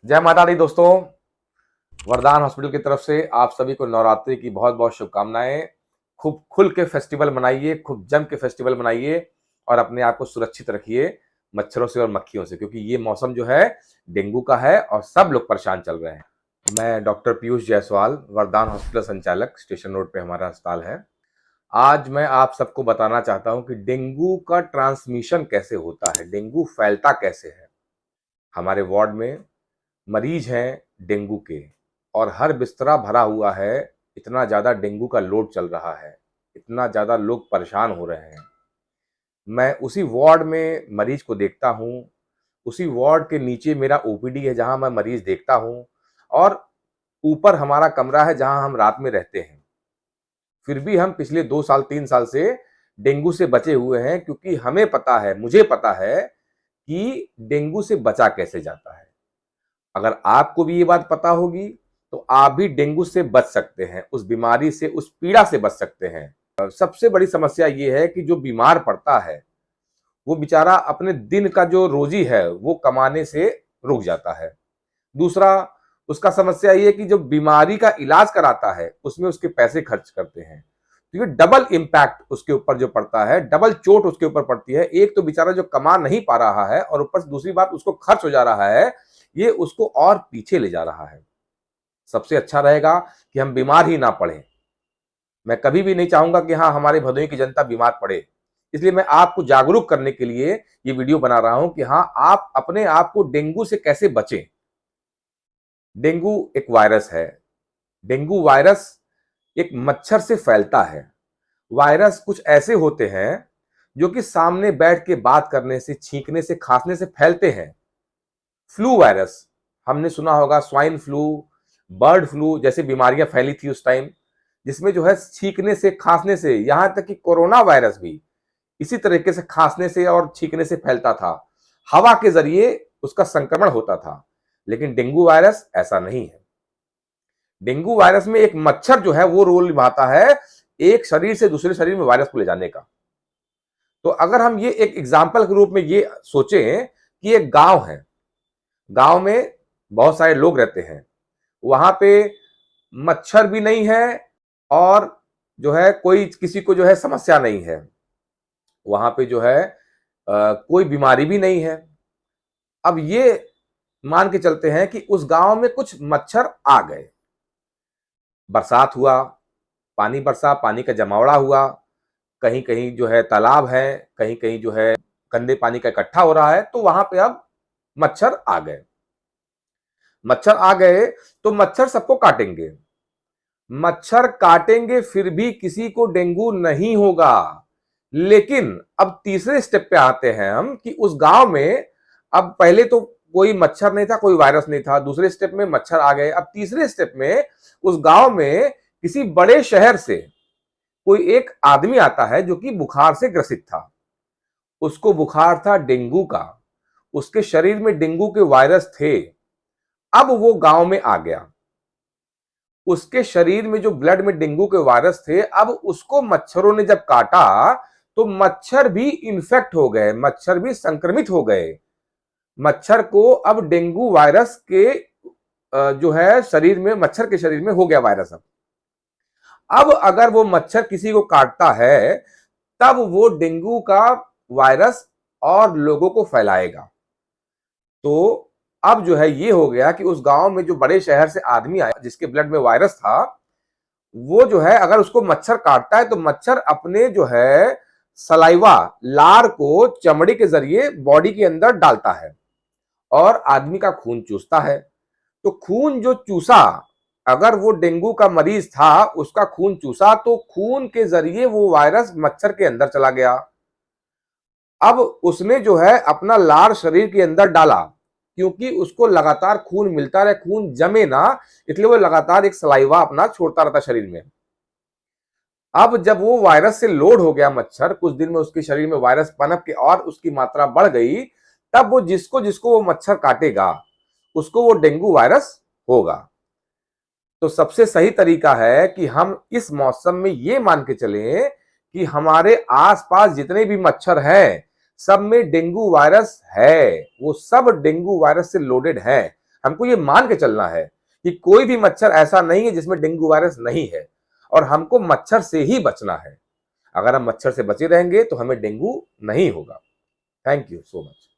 जय माता दी दोस्तों। वरदान हॉस्पिटल की तरफ से आप सभी को नवरात्रि की बहुत बहुत शुभकामनाएं। खूब खुल के फेस्टिवल मनाइए, खूब जम के फेस्टिवल मनाइए और अपने आप को सुरक्षित रखिए मच्छरों से और मक्खियों से, क्योंकि ये मौसम जो है डेंगू का है और सब लोग परेशान चल रहे हैं। मैं डॉक्टर पीयूष जायसवाल, वरदान हॉस्पिटल संचालक, स्टेशन रोड पे हमारा अस्पताल है। आज मैं आप सबको बताना चाहता हूं कि डेंगू का ट्रांसमिशन कैसे होता है, डेंगू फैलता कैसे है। हमारे वार्ड में मरीज हैं डेंगू के और हर बिस्तरा भरा हुआ है। इतना ज़्यादा डेंगू का लोड चल रहा है, इतना ज़्यादा लोग परेशान हो रहे हैं। मैं उसी वार्ड में मरीज को देखता हूँ, उसी वार्ड के नीचे मेरा ओपीडी है जहाँ मैं मरीज देखता हूँ और ऊपर हमारा कमरा है जहाँ हम रात में रहते हैं। फिर भी हम पिछले 2 साल 3 साल से डेंगू से बचे हुए हैं, क्योंकि हमें पता है, मुझे पता है कि डेंगू से बचा कैसे जाता है। अगर आपको भी ये बात पता होगी तो आप भी डेंगू से बच सकते हैं, उस बीमारी से, उस पीड़ा से बच सकते हैं। सबसे बड़ी समस्या ये है कि जो बीमार पड़ता है वो बेचारा अपने दिन का जो रोजी है वो कमाने से रुक जाता है। दूसरा, उसका समस्या ये है कि जो बीमारी का इलाज कराता है उसमें उसके पैसे खर्च करते हैं, क्योंकि डबल इम्पैक्ट उसके ऊपर जो पड़ता है, डबल चोट उसके ऊपर पड़ती है। एक तो बेचारा जो कमा नहीं पा रहा है और ऊपर से दूसरी बात उसको खर्च हो जा रहा है, ये उसको और पीछे ले जा रहा है। सबसे अच्छा रहेगा कि हम बीमार ही ना पड़े। मैं कभी भी नहीं चाहूंगा कि हाँ, हमारे भदोही की जनता बीमार पड़े। इसलिए मैं आपको जागरूक करने के लिए ये वीडियो बना रहा हूं कि हाँ, आप अपने आप को डेंगू से कैसे बचें। डेंगू एक वायरस है। डेंगू वायरस एक मच्छर से फैलता है। वायरस कुछ ऐसे होते हैं जो कि सामने बैठ के बात करने से, छींकने से, खांसने से फैलते हैं। फ्लू वायरस हमने सुना होगा, स्वाइन फ्लू, बर्ड फ्लू जैसी बीमारियां फैली थी उस टाइम, जिसमें जो है छींकने से, खांसने से, यहां तक कि कोरोना वायरस भी इसी तरीके से खांसने से और छींकने से फैलता था। हवा के जरिए उसका संक्रमण होता था। लेकिन डेंगू वायरस ऐसा नहीं है। डेंगू वायरस में एक मच्छर जो है वो रोल निभाता है एक शरीर से दूसरे शरीर में वायरस को ले जाने का। तो अगर हम ये एक एग्जाम्पल के रूप में ये सोचें कि एक गांव है, गांव में बहुत सारे लोग रहते हैं, वहां पे मच्छर भी नहीं है और जो है कोई किसी को जो है समस्या नहीं है, वहां पे जो है कोई बीमारी भी नहीं है। अब ये मान के चलते हैं कि उस गांव में कुछ मच्छर आ गए, बरसात हुआ, पानी बरसा, पानी का जमावड़ा हुआ, कहीं कहीं जो है तालाब है, कहीं कहीं जो है गंदे पानी का इकट्ठा हो रहा है, तो वहां पे अब मच्छर आ गए। मच्छर आ गए तो मच्छर सबको काटेंगे। मच्छर काटेंगे फिर भी किसी को डेंगू नहीं होगा। लेकिन अब तीसरे स्टेप पे आते हैं हम कि उस गांव में अब पहले तो कोई मच्छर नहीं था, कोई वायरस नहीं था, दूसरे स्टेप में मच्छर आ गए। अब तीसरे स्टेप में उस गांव में किसी बड़े शहर से कोई एक आदमी आता है जो कि बुखार से ग्रसित था। उसको बुखार था डेंगू का, उसके शरीर में डेंगू के वायरस थे। अब वो गांव में आ गया, उसके शरीर में जो ब्लड में डेंगू के वायरस थे, अब उसको मच्छरों ने जब काटा तो मच्छर भी इन्फेक्ट हो गए, मच्छर भी संक्रमित हो गए। मच्छर को अब डेंगू वायरस के जो है शरीर में, मच्छर के शरीर में हो गया वायरस। अब अगर वो मच्छर किसी को काटता है तब वो डेंगू का वायरस और लोगों को फैलाएगा। तो अब जो है ये हो गया कि उस गांव में जो बड़े शहर से आदमी आया जिसके ब्लड में वायरस था, वो जो है अगर उसको मच्छर काटता है तो मच्छर अपने जो है सलाइवा, लार को चमड़ी के जरिए बॉडी के अंदर डालता है और आदमी का खून चूसता है। तो खून जो चूसा, अगर वो डेंगू का मरीज था, उसका खून चूसा तो खून के जरिए वो वायरस मच्छर के अंदर चला गया। अब उसने जो है अपना लार शरीर के अंदर डाला, क्योंकि उसको लगातार खून मिलता रहे, खून जमे ना, इसलिए वो लगातार एक सलाइवा अपना छोड़ता रहता शरीर में। अब जब वो वायरस से लोड हो गया मच्छर, कुछ दिन में उसके शरीर में वायरस पनप के और उसकी मात्रा बढ़ गई, तब वो जिसको जिसको वो मच्छर काटेगा उसको वो डेंगू वायरस होगा। तो सबसे सही तरीका है कि हम इस मौसम में ये मान के चलें कि हमारे आसपास जितने भी मच्छर हैं सब में डेंगू वायरस है, वो सब डेंगू वायरस से लोडेड है। हमको ये मान के चलना है कि कोई भी मच्छर ऐसा नहीं है जिसमें डेंगू वायरस नहीं है, और हमको मच्छर से ही बचना है। अगर हम मच्छर से बचे रहेंगे तो हमें डेंगू नहीं होगा। Thank you so much.